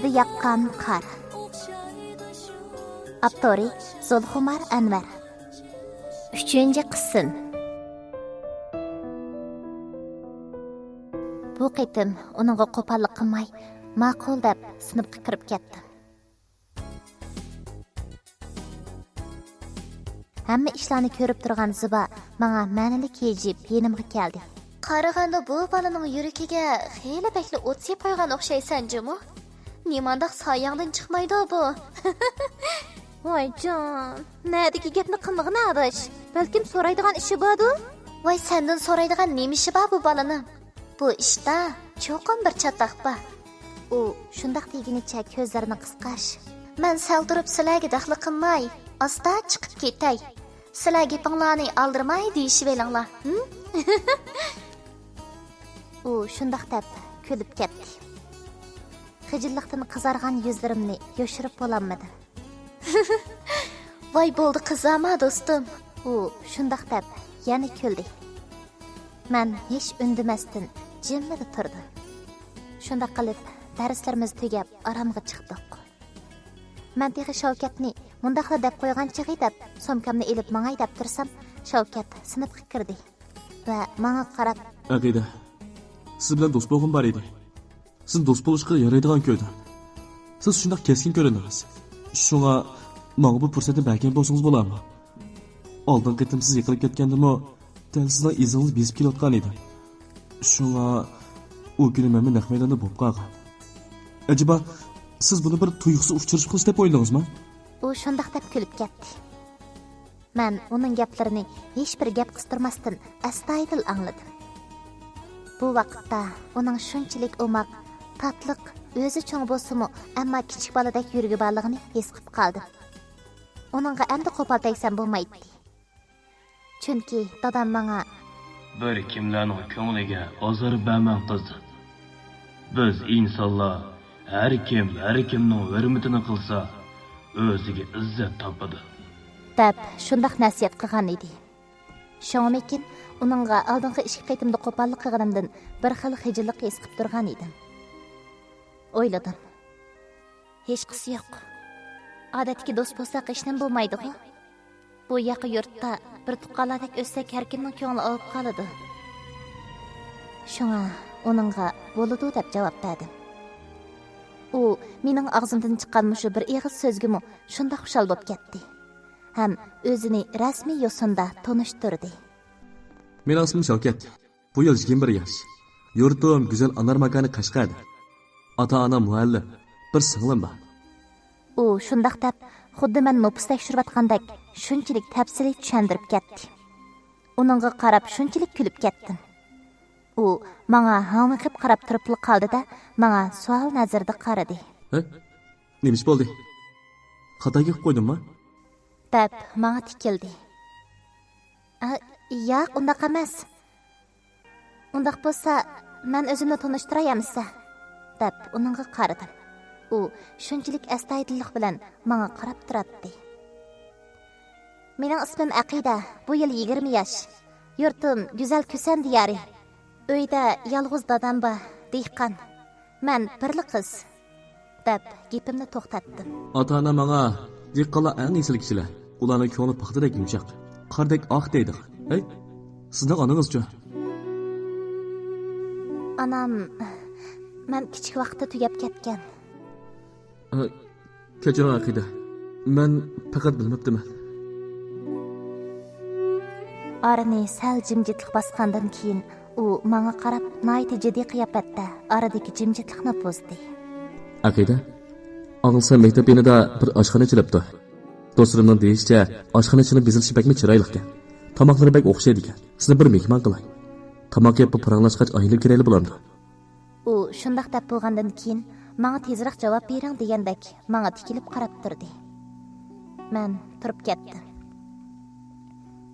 Kuzda yaqqan qar. Avtori Zulxumar Anvar. 3-qism. Bu qitim uningga qo'pollik qilmay, ma'qul deb sinfga kirib ketdi. Hamma ishlarni ko'rib turgan Ziba menga ma'nili kejib yenimga keldi. Qaraganda bu balaning yuragiga xeyli bakli o't sepib qo'ygan o'xshaysan-jimi? Nimandaq soyangdan chiqmaydi bu. Voy jon, nadagi gapni qilmag'in adash. Balkim so'raydigan ishi bordu? Voy sendan so'raydigan nima ishi bor bu balaning? Bu ishda cho'qim bir chataq bor. U shundaq deginicha ko'zlarini qisqash. Men sal turib sizlarga daxli qilmay, asta chiqib ketay. Sizlar gapinglarni aldirmay deyishib elinglar. U shundaq deb kulib ketdi. Xijillikdan qizargan yuzlarimni yoshirib bo'lolmadim. Voy bo'ldi qizama do'stim. U shundaq deb yana kuldi. Men hech undimasdan jimgina turdi. Shundaq qilib darslarimiz tugab oromga chiqdik. Men teg'i Shavkatni mundaqla deb qo'ygancha deb somkamni elib mangay deb tursam, Shavkat sinfga kirdi va menga qarab, "Aqida, siz bilan do'st bo'lg'im bor edi. Siz do'st bo'lishga yaraydigan ko'rdim. Siz shundaq keskin ko'rindingiz. Shunga menga bu fursatni bergan bo'lsangiz bo'ladimi? Oldin qitim siz yiqilib ketgandimi, dal sizning izingiz besib kelayotgan edi. Shunga u kuni men naq maydonda bo'lib qolgan. Acaba siz buni bir tuyuqsiz uchirish qilish deb o'yladingizmi?" U shundaq deb kulib ketdi. Men uning gaplarini hech bir gap qistirmasdan astoydil angladim. Bu vaqtda uning shunchalik o'maq, tatliq, o'zi cho'ng bo'lsa-mu, ammo kichik boladek yuragi borligini his qilib qoldim. Uningga endi qo'pol tegsam bo'lmaydi. Chunki dadam menga bir kimlarning ko'ngliga ozor bermang qizi. Biz insonlar har kimning hurmatini qilsa, o'ziga izzat topadi. deb shundaq nasihat qilgan edi. Shomekin uningga oldingi ish qaytimda qo'pollik qilganimdan bir xil xijillik his qilib turgan edim. O'yladim. Hech qisi yo'q. Odatdagi do'st bo'lsak ishdan bo'lmaydi-ku. Bu yaqin yurtda bir tuqqanlardek o'ssak har kimning ko'ngli olib qoladi. Shunga uningga bo'ladi deb javob berdim. U mening og'zimdan chiqqan mushu bir eg'iz so'zgimi shunda xushal bo'lib ketdi. Ham o'zini rasmiy yo'sinda tanishtirdi. "Mening ismim Shavkat. Bu yil 21 yosh. Yurtim go'zal anar makoni Qashqarda. Ota-onam muallim, bir singlim bor." U shundaq deb xuddi men nopus tekshirayotgandek shunchalik tafsiliy tushuntirib ketdi. Uningga qarab shunchalik kulib ketdim. U menga hamiqib qarab turib qoldi-da, menga savol nazarda qaradi. "Nima ish bo'ldi? Xatoga qilib qo'ydimmi?" deb menga tikildi. "Yo'q, undaq emas. Undaq bo'lsa, men o'zimni tanishtirayamsa?" deb uningga qaradim. U shunchalik astoydillik bilan menga qarab turardi. "Mening ismim Aqida. Bu yil 20 yosh. Yurtim go'zal Kusan diyori. Uyda yolg'iz dadam bor, dehqon. Men birli qiz." deb gapimni to'xtatdim. "Ota-ona menga dehqonlar eng esil kishilar. Ularning ko'ngli paxtadek yumshoq, qardek oq deydi. Ey, sizning onangiz-chi?" Anam men kichik vaqtda tugab ketgan. "Kechiring Aqida. Men faqat bilmabdiman." Orani sal jimjitlik bosgandan keyin u menga qarab noyati jiddiy qiyofatda oradagi jimjitlikni buzdi. "Aqida, og'ilsan maktab yanida bir oshxona chilibdi. Do'stlarimning deyishicha, oshxona bezilishi bakmi chiroyli ekan. Tomoqlari bak o'xshaydi ekan. Sizni bir mehmon qilay. Tomoq yeb paranglashgach ayilib kirayli bo'ladi." U shundaq deb bo'lgandan keyin menga tezroq javob bering degandek menga tikilib qarab turdi. Men turib ketdim.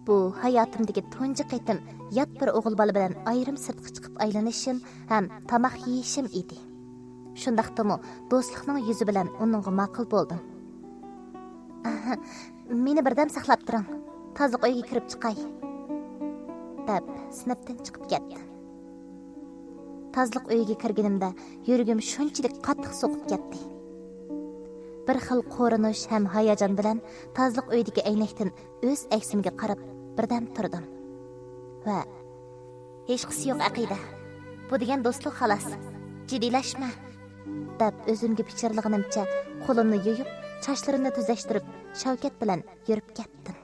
Bu hayotimdagi tunji qitim yot bir o'g'il bola bilan ayrim sirtqa chiqib aylanishim ham tomoq yeyishim edi. Shundaqdimi do'stlikning yuzi bilan uningga ma'qul bo'ldim. "Meni birdam saqlab turing. Toziq uyga kirib chiqay." deb sinfdan chiqib ketdim. Tozliq uyiga kirganimda yuragim shunchalik qattiq so'qib ketdi. bir xil qo'rinish ham hayajon bilan tozliq uydagi aynakdan o'z aksimga qarab birdan turdim va hech qisi yo'q aqida, bu degan do'stlik xolos, jiddiylashma deb o'zimga pichirlig'inimcha qo'limni yuyib sochlarimni tuzashtirib Shavkat bilan yurib ketdim.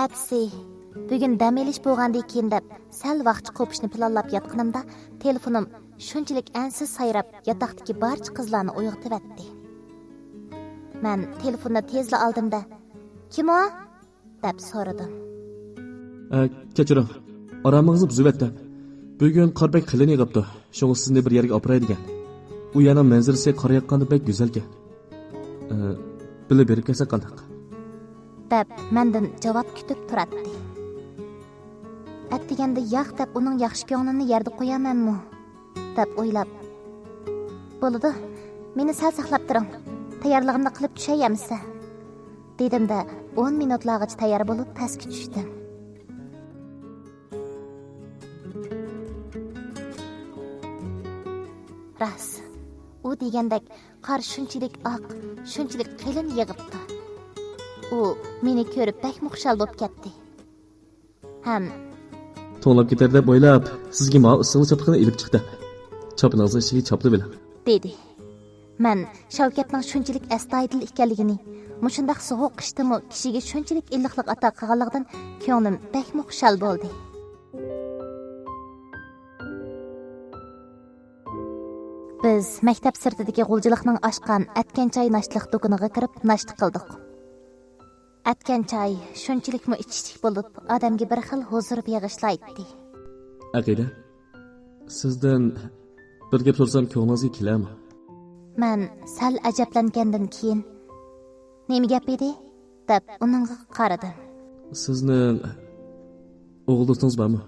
Atsi bugun dam olish bo'lgandan keyin deb sal vaqt qo'pishni planlab yotganimda telefonim shunchalik ansiz sayrab yotoqdagi barcha qizlarni uyg'otibdi. Men telefonni tezla oldimda "Kim o?" deb so'radim. Kechiring, oramimizni buzyapti. Bugun qarbek qilin yig'ibdi. Shunga sizni bir yerga olib boradigan. U yana manzarasi qarayotganda bek go'zalkan. Bilib berib kelsa qanday? deb mendan javob kutib turadi. Atdiganda yo'q deb uning yaxshi ko'nglini yerda qo'yamanmi deb o'ylab, bo'ladi, meni sal saqlab turing, tayyorligimni qilib tushayamsa dedimda 10 minutlargacha tayyor bo'lib pastga tushdim. Ras, u degandek qor shunchalik oq, shunchalik qalin yig'ibdi. U meni ko'rib bak xushal bo'lib ketdi. Ham To'nlab ketar deb o'ylab, sizga ma issig'ini chopqini ilib chiqdi. Chopingizni ichiga chopdi bilan. dedi. Men Shavkatning shunchalik astoydil ekanligini, mushundaq sovuq qishdimi kishiga shunchalik illiqlik ato qilganligidan ko'nglim bak xushal bo'ldi. Biz maktab sirtidagi g'uljilikning oshgan Atkan choy nashliq do'koniga kirib nashta qildik. Atkan choy shunchalikmi ichishlik bo'lib, odamga bir xil huzur bag'ishlaydi. Aqida, sizdan bir gap so'rsam ko'nglingizga keladimi? Men sal ajablangandan keyin "Nima gap edi?" deb uningga qaradim. Sizning o'g'il do'stingiz bormi?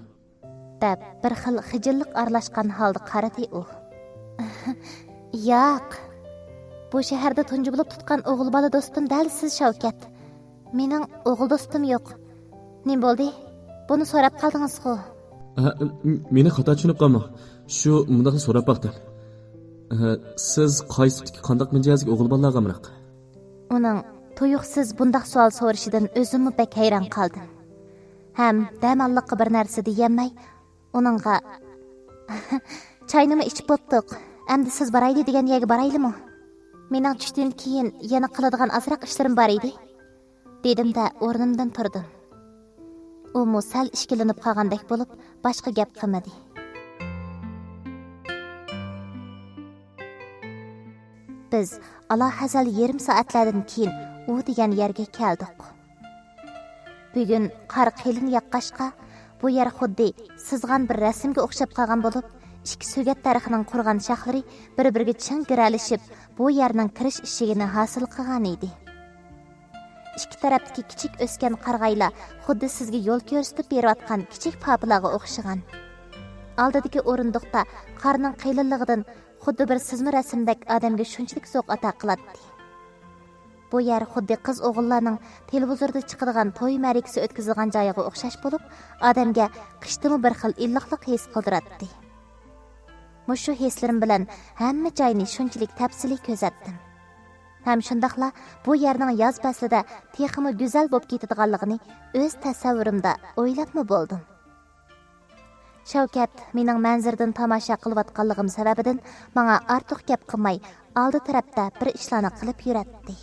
deb bir xil xijillik aralashgan holda qaradi u. Yo'q. Bu shaharda tunji bo'lib tutgan o'g'il bola do'stim dalsiz Shavkat. Mening o'g'il do'stim yo'q. Nima bo'ldi? Buni so'rab qoldingiz-ku. Meni xato tushunib qolmang. Shu mundaqni so'rab baqdim. Siz qaysi qandaq mijozga o'g'il bolalarga amriq? Uning tuyuqsiz bundaq savol so'rashidan o'zimni bek hayron qoldim. Ham damalliqqa bir narsa deyamay, uningga "Chaynimi ichib bo'ptiq. Endi siz borayli degan yerga boraylimi? Mening tushdan keyin yana qiladigan azroq ishlarim bor edi." Dedimda o'rnimdan turdim. U musal ishkilinib qolgandek bo'lib, boshqa gap qilmadi. Biz alohazal yarim soatlardan keyin u degan yerga keldik. Bugun qor qalin yoqqashqa, bu yer xuddi sizg'an bir rasmga o'xshab qolgan bo'lib, ikki sugat tarixining qurgan shahrlari bir-biriga ching giralishib, bu yerning kirish eshigini hosil qilgan edi. Ikki tarafdagi kichik o'sgan qarg'aylar xuddi sizga yo'l ko'rsatib berayotgan kichik papilarga o'xshagan. Oldidagi o'rindiqda qorning qaylinligidan xuddi bir sizma rasmdek odamga shunchalik zo'q ato qiladi. Bu yer xuddi qiz o'g'illarning televizorda chiqadigan to'y ma'rakasi o'tkazilgan joyiga o'xshash bo'lib, odamga qishdimi bir xil illiqlik his qildiradi. Mushu hislarim bilan hamma joyni shunchalik tafsiliy ko'zatdim. Ham shundaqla bu yerning yoz faslida texmi go'zal bo'lib ketadiganligini o'z tasavvurimda o'ylabmi bo'ldim. Shavkat mening manzirdan tomosha qilayotganligim sababidan menga ortiq gap qilmay, oldi tarafda bir ishlarni qilib yuratdi.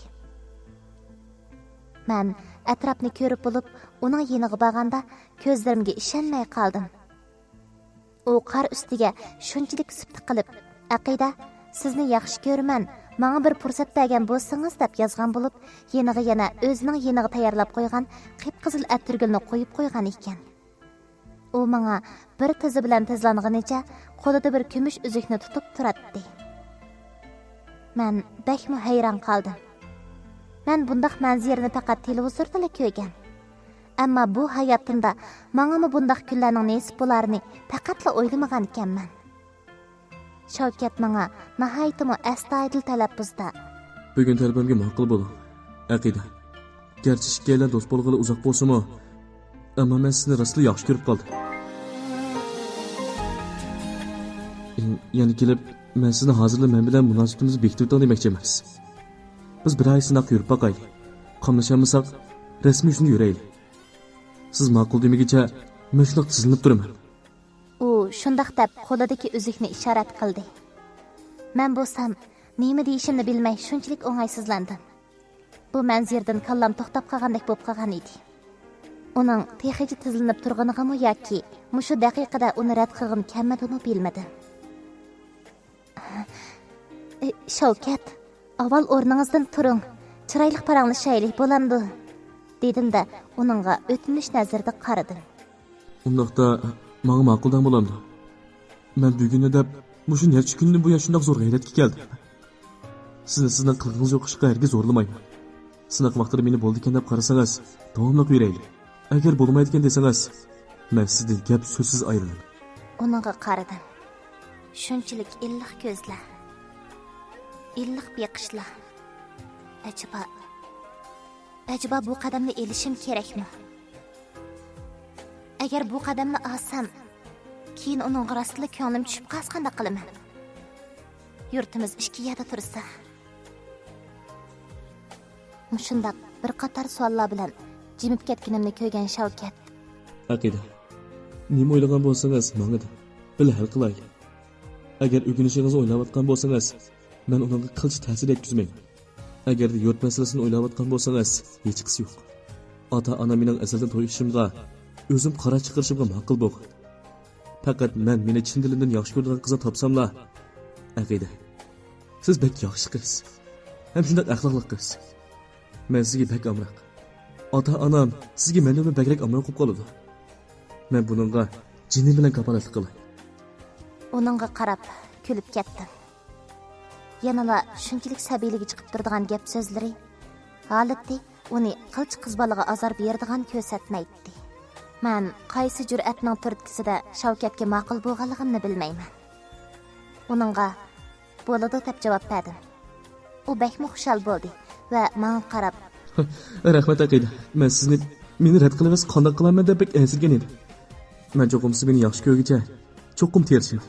Men atrofni ko'rib bo'lib, uning yeniga borganda ko'zlarimga ishonmay qoldim. U qor ustiga shunchalik sipti qilib, "Aqida, sizni yaxshi ko'raman. Menga bir fursat bergan bo'lsangiz" deb yozgan bo'lib, yeniga yana o'zining yeniga tayyorlab qo'ygan qip-qizil atirgulni qo'yib qo'ygan ekan. U menga bir tizi bilan tizlanganicha qo'lida bir kumush uzukni tutib turadi. Men bakmi hayron qoldim. Men bundaq manzarani faqat televizorda ko'rgan. Ammo bu hayotimda menga bundaq kunlarning nasib bo'larini faqatla o'ylamagan ekanman. Shavkat menga nihoyatmi astoydil talaffuzda Bugun talabimga ma'qul bo'ling. Aqida. Garchi ikkalan do'st bo'lg'ili uzoq bo'lsa-mu, ammo men sizni rostli yaxshi ko'rib qoldim. yana kelib men sizni hozirda men bilan munosabatimizni bekitib demoqchi emas. Biz bir ay sinaq yurib boqaylik. Qamlashamsak rasmiy shuni yuraylik. Siz ma'qul demagicha men shundoq tizilib turaman. u shundoq deb qo'lidagi uzukni ishorat qildi. Men bo'lsam nima deyishimni bilmay shunchalik o'ng'aysizlandim. Bu manzirdan kallam to'xtab qolgandek bo'lib qolgan edi. Uning texichi tizilib turganigami yoki mushu daqiqada uni rad qilg'im kelmadimi bilmadim. Shavkat, avval o'rningizdan turing. Chiroyli paranglashaylik bo'lamdi, dedim-da uningga o'tinish nazarda qaradim. Undaqda menga ma'quldan bo'lamdi. Men bugunni deb mushu necha kunni bu shundoq zo'r g'ayratga keldim. Sizning qilg'ingiz yo'q ishga hargiz zo'rlamayman. Sinaq vaqtida meni bo'ldi ekan deb qarasangiz, davomli yuraylik. Agar bo'lmaydigan desangiz, men sizdan gap so'zsiz ayrilaman. Uningga qaradim. Shunchalik illiq ko'zlar, illiq beqishlar. Acaba bu qadamni elishim kerakmi? Agar bu qadamni olsam, keyin uning rostli ko'nglim tushib qolsa qanday qilaman? Yurtimiz ishga yada tursa. Shundaq bir qator savollar bilan jimib ketganimni ko'rgan Shavkat. Aqida. Nima o'ylagan bo'lsangiz, menga de. Bil hal qilaylik. Agar o'ginishingizni o'ylayotgan bo'lsangiz, men unga qilch ta'sir yetkazmayman. Agar yurt masalasini o'ylayotgan bo'lsangiz, hech qisi yo'q. Ota-ona mening azaldan to'yishimga, o'zim qara chiqarishimga ma'qul bo'lgan. Faqat men meni chin dilimdan yaxshi ko'rgan qizni topsamla, Aqida. Siz bek yaxshi qiz. Ham shunday axloqli qiz. Men sizga bek amroq. Ota-onam sizga mendan bakrak amroq bo'lib qoladi. Men buningga jinim bilan kapolatlik qilay. Uningga qarab kulib ketdim. Yanala shunchalik sabiyligi chiqib turadigan gap so'zlari holatda uni qilch qiz bolaga azor beradigan ko'rsatmaydi. Men qaysi jur'atning turtkisida Shavkatga ma'qul bo'lganligimni bilmayman. Uningga bo'ladi deb javob berdim. U bekmi xushal bo'ldi va menga qarab, "Rahmat Aqida. Men sizni meni rad qilasiz, qanday qilaman deb bek ensirgan edim. Men cho'qim siz meni yaxshi ko'rgicha, cho'qim terishim."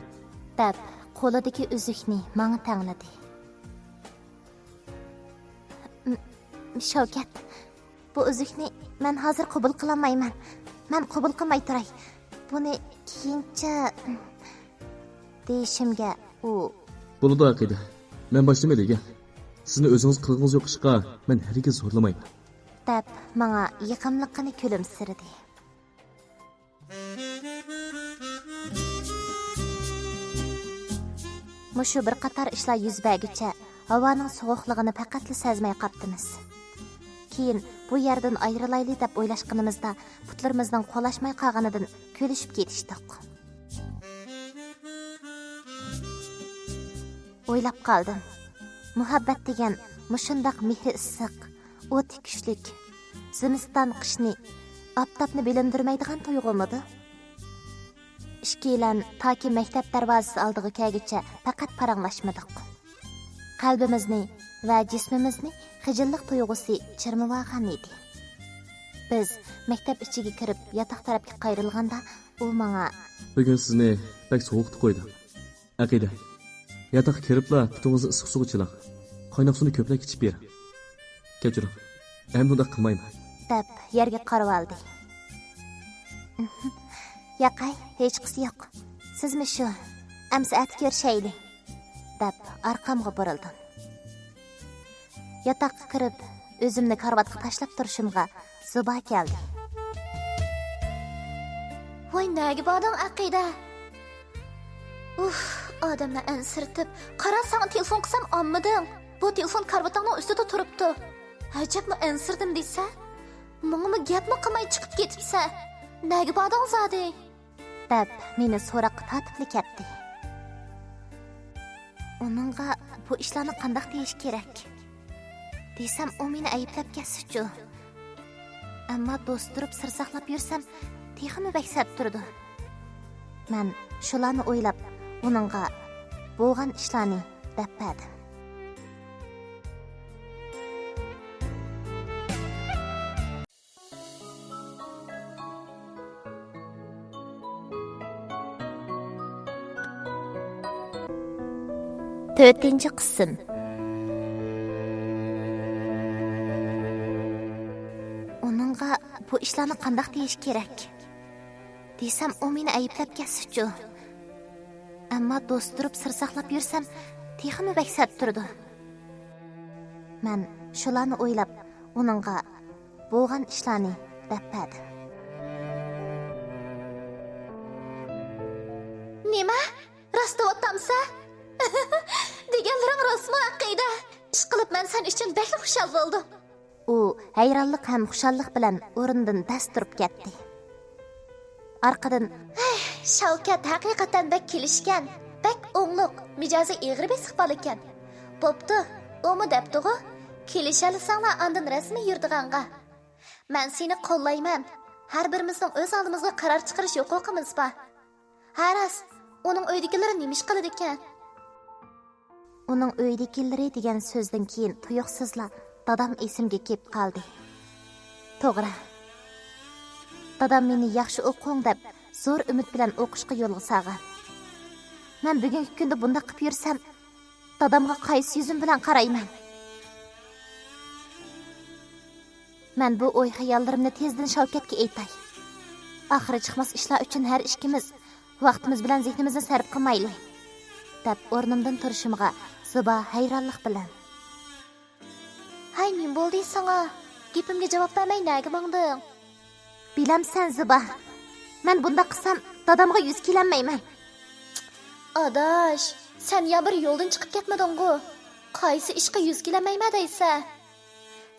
deb qo'lidagi uzukni menga tangladi. Shavkat, bu uzukni men hozir qabul qilmayman. Men qabul qilmay turay. Buni keyincha deyishimga u Bo'ladi Aqida. Men boshlamaydigan. Sizni o'zingiz qilg'ingiz yo'q ishqa men hargiz zo'rlamayman. deb menga yiqimliqini kulimsirdi. Mushu bir qator ishlar yuz berguncha havoning sovuqligini faqatla sezmay qoptimiz. Keyin bu yerdan ayrilayli deb o'ylashganimizda putlarimizning qo'lashmay qolganidan kulishib ketishdik. O'ylab qoldim. Muhabbat degan mushundaq mehri issiq, o'ti kuchlik, zimiston qishni, oftobni bilindirmaydigan tuyg'umidi? Ishkilan toki maktab darvozasi oldiga kelguncha faqat paranglashmadik. Qalbimizni va jismimizni xijillik tuyg'usi chirmib olgan edi. Biz maktab ichiga kirib yotoq tarafga qayrilganda u menga Bugun sizni bak sovuqda qo'ydim. Aqida. Yotoqqa kiribla putingizni issiq suvga chilang. Qaynoq suvni ko'plab ichib bering. Kechiring. Endi bunday qilmayman. deb yerga qarab oldi. Yaqay, hech qisi yo'q. Sizmi shu? Amsa at ko'rishayli, deb orqamga burildim. Yotoqqa kirib, o'zimni karvatga tashlab turishimga Zuba keldi. Voy nega bording Aqida? Odamni ansirtib, qarasang telefon qilsam olmading. Bu telefon karvatangning ustida turibdi. Ajabmi ansirdim desa? Menga gapmi qilmay chiqib ketibsa? Nega bording zodi? deb meni so'roqqa tatibli ketdi. Uningga bu ishlarni qanday deyish kerak? Desam, u meni ayblab ketsa-chu. Ammo do'st turib sir saqlab yursam, texmi baksab turdi. Men shularni o'ylab, uningga bo'lgan ishlarni deb berdim. 4-chi qism. Onunğa bu ishlarni qandaq deyish kerak? Desam, o meni ayblab ketsin-chu. Ammo do'st turib sir saqlab yursam, texmi baksat turdi. Men shularni o'ylab, onunğa bo'lgan ishlarni deppadim. Nima? Rostlayaptamsa? Deganlaring rostmi aqida? Ish qilib men sen uchun bekli xushal bo'ldim. U hayronlik ham xushallik bilan o'rnidan dast turib ketdi. Arqadan Shavkat haqiqatan bek kelishgan. Bek o'ngluq, mijozi egri besiq bol ekan. Bo'pti, o'mi debdi-ku. Kelishalasanglar andan rasmiy yurdig'anga. Men seni qo'llayman. Har birimizning o'z oldimizga qaror chiqarish huquqimiz bor. Haras, uning uydagilari nima ish qiladi ekan? uning uydagilari degan so'zdan keyin tuyuqsizla dadam esimga kelib qoldi. To'g'ri. Dadam meni yaxshi o'qing deb zo'r umid bilan o'qishga yo'lga solgan. Men bugungi kunda bunda qilib yursam, dadamga qaysi yuzim bilan qarayman? Men bu o'y xayollarimni tezdan Shavkatga aytay. Oxiri chiqmas ishlar uchun har ikkimiz vaqtimiz bilan zehnimizni sarf qilmaylik. Deb o'rnimdan turishimga Ziba hayronlik bilan. Hay, nim bo'ldi sana? Gapimga javob bermay nega mangding? Bilamsan Ziba. Men bunda qilsam dadamga yuz kelanmayman. Adash, sen ya bir yo'ldan chiqib ketmading-ku. Qaysi ishga yuz kelanmayman deysa?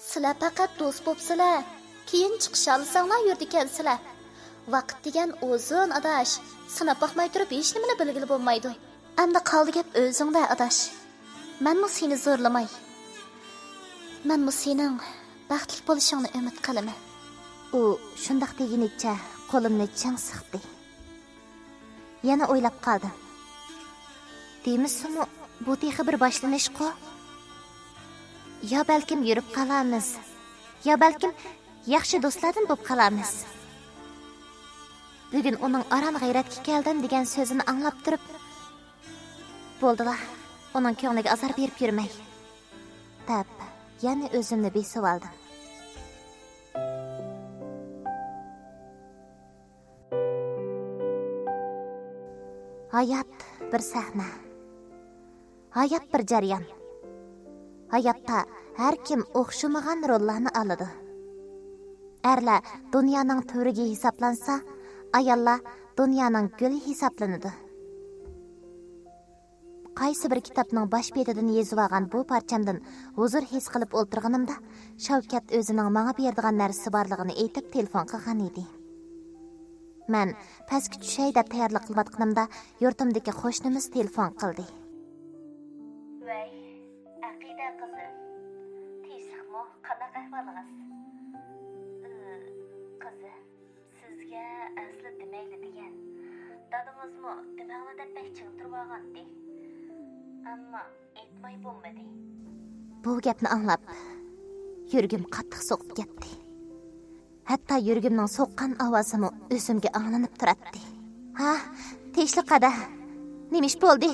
Sizlar faqat do'st bo'psizlar. Keyin chiqisha olsanglar yurdikansizlar. Vaqt degan uzun adash. Sinab boqmay turib hech nimani bilgili bo'lmaydi. Endi qoldi gap o'zingda adash. Menmi seni zo'rlamay. Menmi sening baxtli bo'lishingni umid qilaman. U shundoq degunicha qo'limni chang siqdi. Yana o'ylab qoldim. Demismi bu texi bir boshlanish-ku? Ya balkim yurib qolamiz, ya balkim yaxshi do'stlardan bo'lib qolamiz. Bugun uning aran g'ayratga keldim degan so'zini anglab turib, bo'ldilar. Uning ko'ngliga azor berib yurmay. Deb, yana o'zimni besib oldim. Hayot bir sahna. Hayot bir jarayon. Hayotda har kim o'xshamagan rollarni oladi. Erlar dunyoning to'riga hisoblansa, ayollar dunyoning guli hisoblanadi. Qaysi bir kitobning bosh betidan yozib olgan bu parchamdan huzur his qilib o'ltirganimda, Shavkat o'zining menga beradigan narsa borligini aytib telefon qilgan edi. Men pastga tushay deb tayyorlik qilayotganimda yurtimdagi qo'shnimiz telefon qildi. Vay, aqida qizi. Tinchlikmi? Qanaqa ahvolingiz? Qizi, sizga asli demayli degan. Dadingizmi demag'ini deb bekching turib olgandi. Ammo aytmay bo'lmadi. Bu gapni anglab, yurgim qattiq so'qib ketdi. Hatto yurgimning so'qqan ovozimi o'zimga anglanib turadi. Ha, tinchliqada. Nima ish bo'ldi?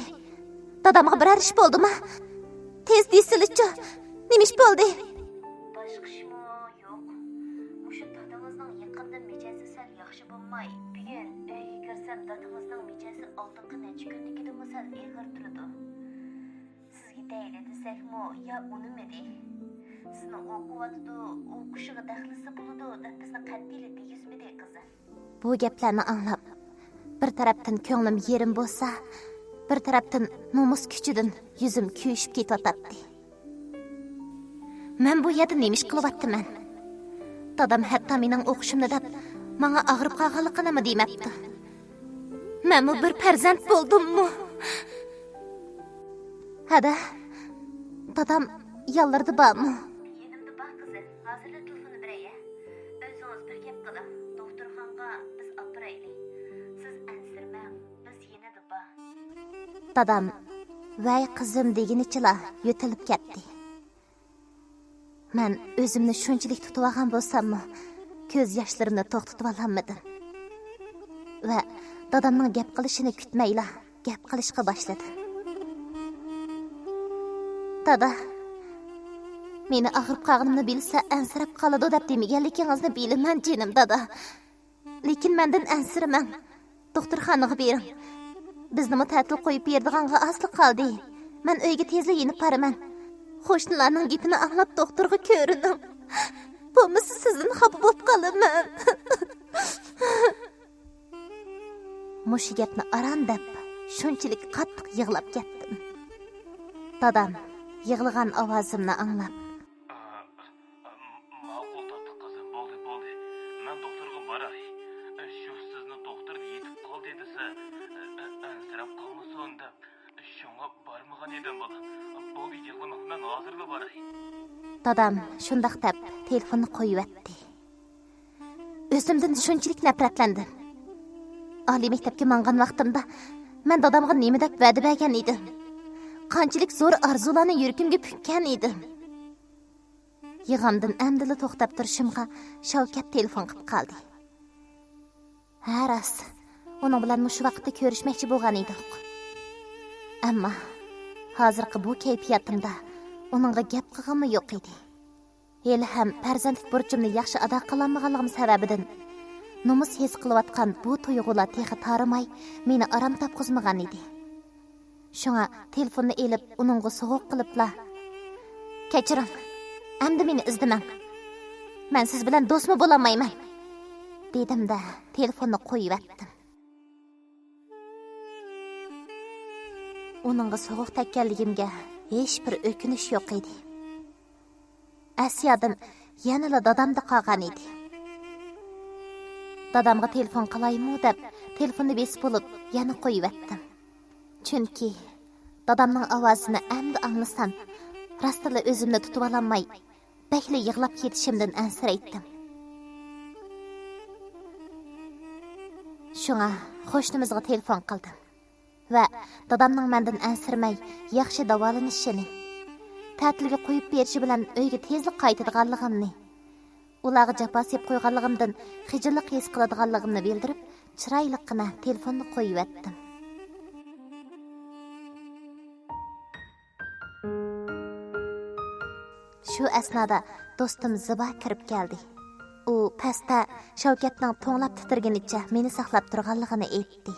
Dadamga biror ish bo'ldimi? Tez deysizchi. Nima ish bo'ldi? Boshqa ishmi yo'q. Mushu dadingizning yaqindan mijozi sal yaxshi bo'lmay, bugun uyga kirsam dadingizning mijozi oldingi necha kunnikidan sal eg'ir turadi. Sizga deyli desakmi, yo unimidi? Sizni o'qiyotdi, o'qishiga daxlisi bo'ladi deb bizni qat'iylik yuzmidi qizi. Bu gaplarni anglab, bir tarafdan ko'nglim yerim bo'lsa, bir tarafdan nomus kuchidan yuzim kuyishib ketyapti. Men bu yerda nima ish qilyaptiman? Dadam hatto mening o'qishimni deb menga og'rib qolganligini demabdi. Men bir farzand bo'ldimmi? Hada, dadam yollardi bormi? Yenimda bor qizi, hozirda telefonni beraya. O'zingiz bir gap qiling. Doktorxonga biz opiraylik. Siz ansirmang, biz yenida bor. Dadam "Vay qizim" deginichila yo'tilib ketdi. Men o'zimni shunchalik tutib olgan bo'lsam-mu, ko'z yoshlarimni to'xtatib olmadim. Va dadamning gap qilishini kutmayla gap qilishga boshladim. Dada, meni og'rib qolganimni bilsa, ansirab qoladi deb demaganligingizni bilaman, jinim dada. Lekin mendan ansiraman. Doktorxonaga bering. Bizni ta'til qo'yib berdiganga asli qoldi. Men uyga tezla yenib boraman. Qo'shnilarning gapini anglab doktorga ko'rinim. Bo'lmasa sizdan xafa bo'lib qolaman. Mush gapni aran deb shunchalik qattiq yig'lab ketdim. Dadam yig'lagan ovozimni anglab, ma'qul tatlı qizim, bo'ldi. Men doktorga boray. Shu sizni doktor yetib qoldi desa, ansirab qolmasin deb shunga bormagan edim bola. Bo'ldi, yig'lama, men hozirla boray. dadam shundoq deb telefonni qo'yibdi. O'zimdan shunchalik nafratlandim. Oliy maktabga mangan vaqtimda men dadamga nima deb va'da bergan edim. Qanchalik zo'r orzularni yuragimga pukkan edim. Yig'amdan amdila to'xtab turishimga Shavkat telefon qilib qoldi. Ha, rost. Uning bilan shu vaqtda ko'rishmoqchi bo'lgan edik. Ammo hozirgi bu kayfiyatimda uningga gap qilganim yo'q edi. Hali ham farzandlik burchimni yaxshi ado qilolmaganligim sababidan nomus his qilayotgan bu tuyg'ular texi tarimay meni aram topqizmagan edi. Shunga telefonni elib uningga so'g'uq qilibla, "Kechiring, endi meni izlamang. Men siz bilan do'stmi bo'lamayman," dedim-da telefonni qo'yib etdim. Uningga so'g'uq tekkanligimga hech bir o'kinish yo'q edi. Asiyadim yanala dadamda qolgan edi. Dadamga telefon qilaymi deb telefonni besib bo'lib yana qo'yib etdim. Chunki dadamning ovozini endi anglasam, rostla o'zimni tutib ololmay, bakli yig'lab ketishimdan ansiraydim. Shunga qo'shnimizga telefon qildim va dadamning mendan ansirmay yaxshi davolanishini, ta'tilga qo'yib berishi bilan uyga tezlik qaytadiganligimni, ularga jafo sep qo'yganligimdan xijillik his qiladiganligimni bildirib, chiroyliqqina telefonni qo'yib etdim. Shu asnoda do'stim Ziba kirib keldi. U pastda Shavkatning to'nglab titirganicha meni saqlab turganligini aytdi.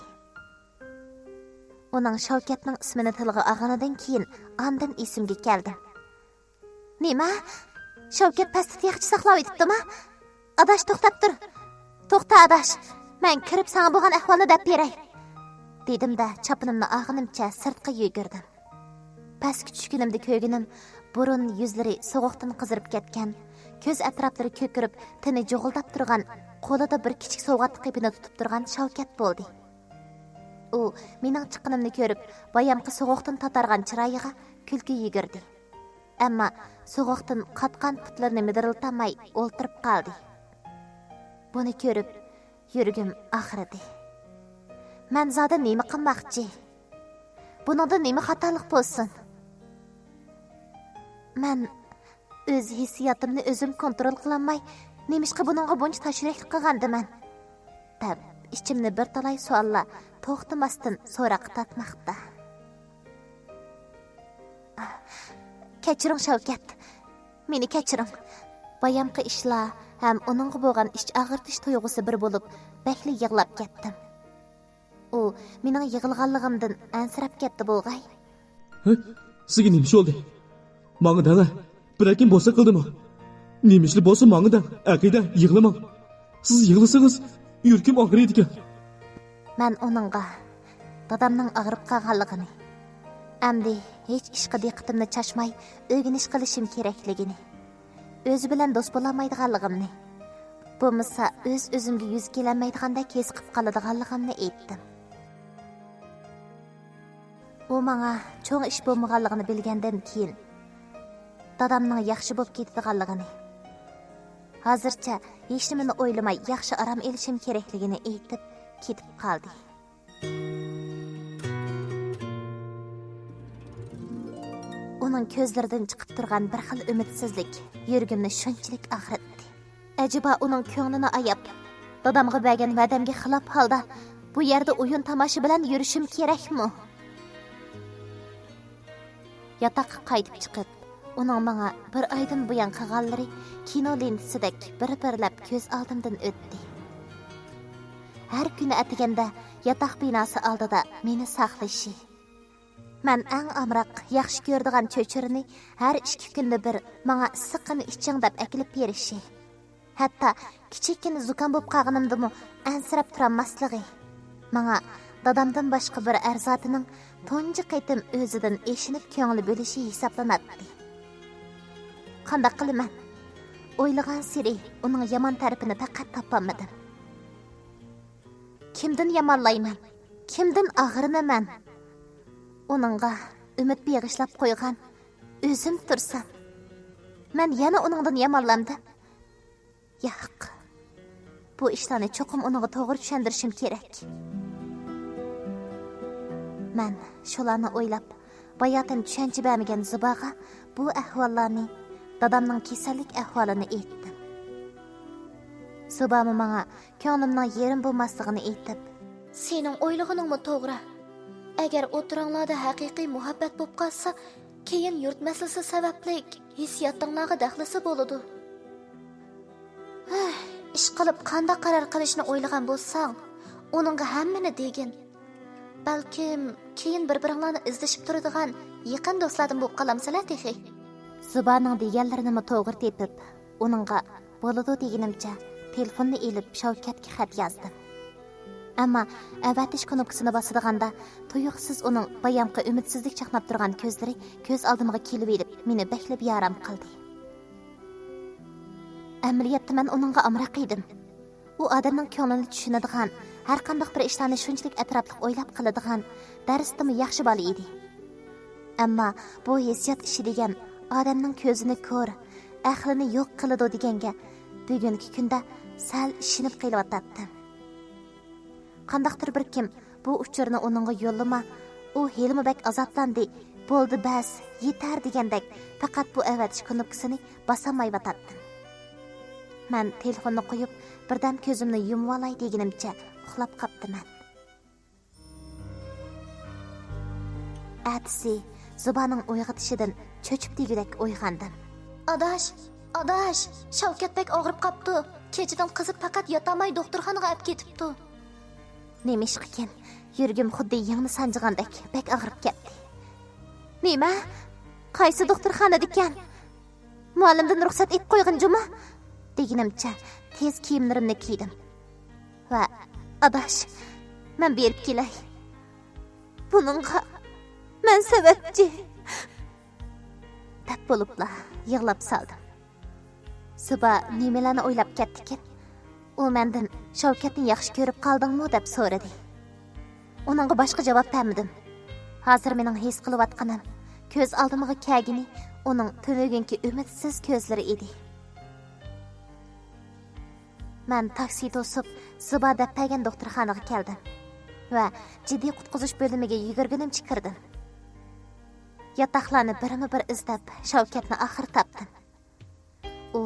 Uning Shavkatning ismini tilga olganidan keyin ondan esimga keldi. Nima? Shavkat pastda yaxshi saqlab etibdimi? Adash to'xtab tur. To'xta adash. Men kirib sana bo'lgan ahvolni deb beray. Dedim-da chapinimni og'inimcha sirtqa yugurdim. Pastga tushganimda ko'rganim burun yuzlari so'g'uqdan qizirib ketgan, ko'z atroflari ko'kirib, tini jo'g'ildab turgan, qo'lida bir kichik sovg'at qipini tutib turgan Shavkat bo'ldi. U mening chiqqanimni ko'rib, bayamqi so'g'uqdan tatargan chiroyiga kulgi yugurdi. Ammo so'g'uqdan qatqan putlarini midiriltamay o'ltirib qoldi. Buni ko'rib, yuragim og'ridi. Men zoda nima qilmoqchi? Buningda nima xatolik bo'lsin? Men o'z hissiyotimni o'zim kontrol qilolmay, nemishqa buningga buncha tashriklik qilgandiman deb ichimni bir talay savollar to'xtamasdan so'roq tatmoqda. Kechiring Shavkat, meni kechiring. Bayamqi ishlar ham uningga bo'lgan ish og'irtish tuyg'usi bir bo'lib, bakli yig'lab ketdim. U mening yig'ilganligimdan ansirab ketdi bo'lg'ay. Sizga nima bo'ldi? Menga dala, birakim bo'lsa qildimi? Nemishli bo'lsa menga da, aqida yig'lamang. Siz yig'lasangiz, yuragim og'riydi ekan. Men uningga dadamning og'rib qolganligini, endi hech ishga diqqatimni chashmay, o'rganish qilishim kerakligini, o'zi bilan do'st bo'lolmaydiganligimni, bo'lmasa o'zimga yuz kelolmaydigandek his qilib qoladiganligimni aytdim. U menga cho'ng ish bo'lmaganligini bilgandan keyin dadamning yaxshi bo'lib ketadiganligini, hozircha hech nimani o'ylamay yaxshi orom olishim kerakligini aytib ketib qoldi. Uning ko'zlaridan chiqib turgan bir xil umidsizlik yuragimni shunchalik og'ritdi. Ajiba uning ko'nglini ayab, dadamga bergan va'damga xilof holda bu yerda o'yin tomosha bilan yurishim kerakmi? Yataqqa qaytib chiqib, uning menga bir oydan buyon qilganlari kino lentasidek bir-birlab ko'z oldimdan o'tdi. Har kuni atiganda yataq binosi oldida meni saqlashi. Men eng amroq, yaxshi ko'radigan cho'chirini har 2 kunda bir menga issiqini iching deb akilib berishi. Hatto kichikina zukam bo'lib qolganimdimi ansirab turolmasligi. Menga dadamdan boshqa bir arzotining tunji qaytim o'zidan eshinib ko'ngli bo'lishi hisoblanadi. Qanday qilaman? O'ylagan siri uning yomon tarafini faqat topolmadim. Kimdan yomonlayman? Kimdan og'rinaman? Uningga umid beg'ishlab qo'ygan o'zim tursam, men yana uningdan yomonlandim. Yo'q. Bu ishlarni cho'qim uningga to'g'ri tushuntirishim kerak. Men shularni o'ylab, bayotan tushuncha bermagan Zubaga bu ahvollarni, dadamning kasallik ahvolini aytdim. Zuba menga ko'nglimning yerim bo'lmasligini aytib, Sening o'ylaganingmi to'g'ri? Agar o'tiranglarda haqiqiy muhabbat bo'lib qolsa, keyin yurt masalasi sababli hissiyotinglarga daxlisi bo'ladi. Ish qilib qanday qaror qilishni o'ylagan bo'lsang, uningga hammani degin. Balkim keyin bir-biringlarni izlashib turadigan yaqin do'stlardan bo'lib qolamsizlar texi. Zubaning deganlarini to'g'ri tepib, uningga bo'ladi deganimcha telefonni elib Shavkatga xat yozdim. Ammo avatish knopkasini bosadiganda tuyuqsiz uning bayamqa umidsizlik chaqnab turgan ko'zlari ko'z oldimga kelib elib, meni baklab yaram qildi. Amaliyotda men uningga amroq edim. U odamning ko'nglini tushunadigan, har qanday bir ishlarni shunchalik atrofli o'ylab qiladigan, darsdimi yaxshi bola edi. Ammo bu hissiyot ishi degan odamning ko'zini ko'r, aqlini yo'q qiladi deganga bugungi kunda sal ishinib qelyapti. Qandaqdir bir kim bu uchurni uningga yo'llama, u helmibak azoblandi, bo'ldi bas, yetar degandek faqat bu avatish knopkasini bosamayotdim. Men telefonni qo'yib, birdan ko'zimni yumib olay deganimcha uxlab qoptiman. Atsi Zubaning uyg'otishidan cho'chib degudek uyg'ondim. Adash, Shavkatbek og'rib qopti. Kechidan qizib faqat yotamay doktorxonaga olib ketibdi. Nima ish qilgan? Yurgim xuddi yangni sanjigandek bek og'rib ketdi. Nima? Qaysi doktorxonada ekan? Muallimdan ruxsat etib qo'ygan-jumi? Deganimcha tez kiyimlarimni kiydim. Va adash, men berib kelay. Buningga men sababchi. Deb bo'libla yig'lab saldim. Suba nimalarni o'ylab ketdi-kin? U mendan Shavkatni yaxshi ko'rib qoldingmi deb so'radi. Uningga boshqa javob bermadim. Hozir mening his qilayotganim ko'z oldimga kelgani uning to'lganki umidsiz ko'zlari edi. Men taksi to'sib Zuba deppagan doktorxonaga keldim va jiddiy qutqizish bo'limiga yugurganimcha kirdim. Yotoqlarni birma-bir izlab Shavkatni oxir topdim. U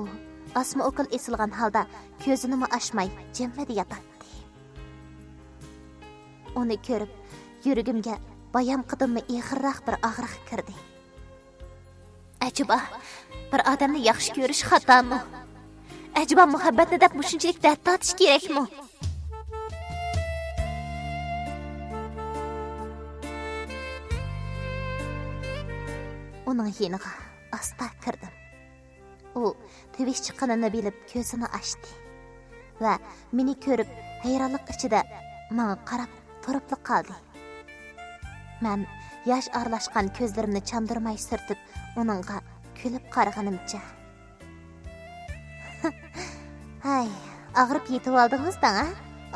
asma o'qil esilgan holda ko'zini ochmay jimladi yotadi. Uni ko'rib yuragimga bayam qidimni ig'irroq bir og'riq kirdi. Ajiba, bir odamni yaxshi ko'rish xatomi? Ajiba muhabbatni deb shunchalik dard tortish kerakmi? Uning yeniga asta kirdim. U tevish chiqqanini bilib ko'zini ochdi va meni ko'rib hayronlik ichida menga qarab turib qoldi. Men yosh aralashgan ko'zlarimni chandirmay surtib uningga kulib qaraganimcha. Hay, og'rib yetib oldingiz-da,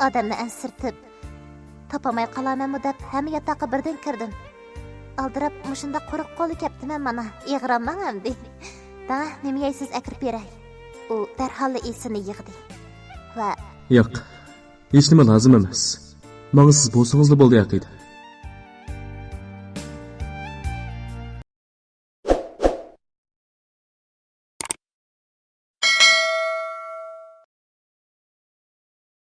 odamni ansirtib. Topamay qolamanmi deb hamma yotoqqa birdan kirdim. Aldirab mushunda quruq qo'li kaptiman mana, ig'ramang hamdi. Da, nima yeysiz akirib beray. U darhol esini yig'di va Yo'q, hech nima lozim emas. Menga siz bo'lsangiz bo'ldi yaqida.